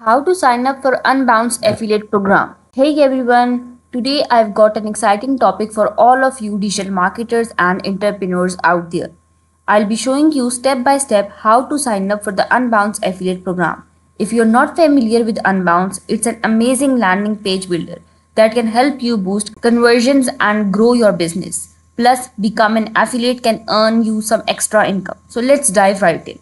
How to sign up for Unbounce affiliate program. Hey everyone, today I've got an exciting topic for all of you digital marketers and entrepreneurs out there. I'll be showing you step by step how to sign up for the Unbounce affiliate program. If you're not familiar with Unbounce, it's an amazing landing page builder that can help you boost conversions and grow your business. Plus, become an affiliate can earn you some extra income. So let's dive right in.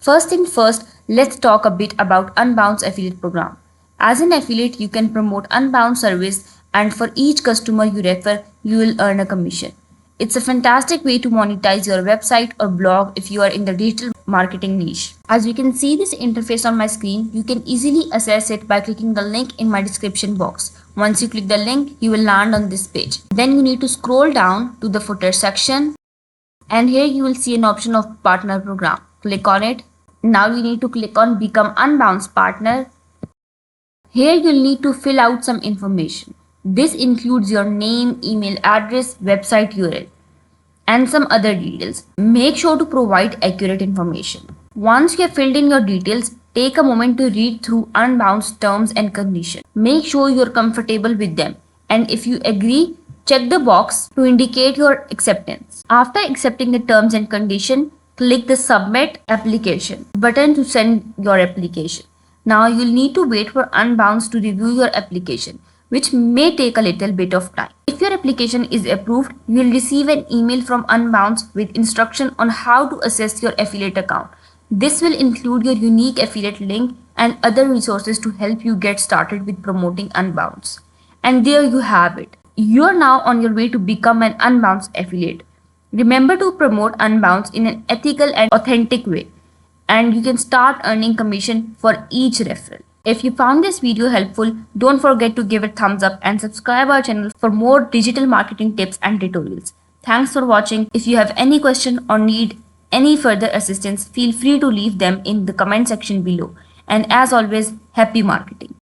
First thing first, let's talk a bit about Unbounce affiliate program. As an affiliate, you can promote Unbounce service and for each customer you refer, you will earn a commission. It's a fantastic way to monetize your website or blog if you are in the digital marketing niche. As you can see this interface on my screen, you can easily access it by clicking the link in my description box. Once you click the link, you will land on this page. Then you need to scroll down to the footer section and here you will see an option of partner program. Click on it. Now you need to click on become Unbounce partner. Here you'll need to fill out some information. This includes your name, email address, website URL and some other details. Make sure to provide accurate information. Once you have filled in your details, take a moment to read through Unbounce terms and conditions. Make sure you're comfortable with them and if you agree, check the box to indicate your acceptance. After accepting the terms and conditions, click the Submit Application button to send your application. Now you'll need to wait for Unbounce to review your application, which may take a little bit of time. If your application is approved, you'll receive an email from Unbounce with instruction on how to access your affiliate account. This will include your unique affiliate link and other resources to help you get started with promoting Unbounce. And there you have it. You're now on your way to become an Unbounce affiliate. Remember to promote Unbounce in an ethical and authentic way, and you can start earning commission for each referral. If you found this video helpful, don't forget to give it thumbs up and subscribe our channel for more digital marketing tips and tutorials. Thanks for watching. If you have any question or need any further assistance, feel free to leave them in the comment section below. And as always, happy marketing.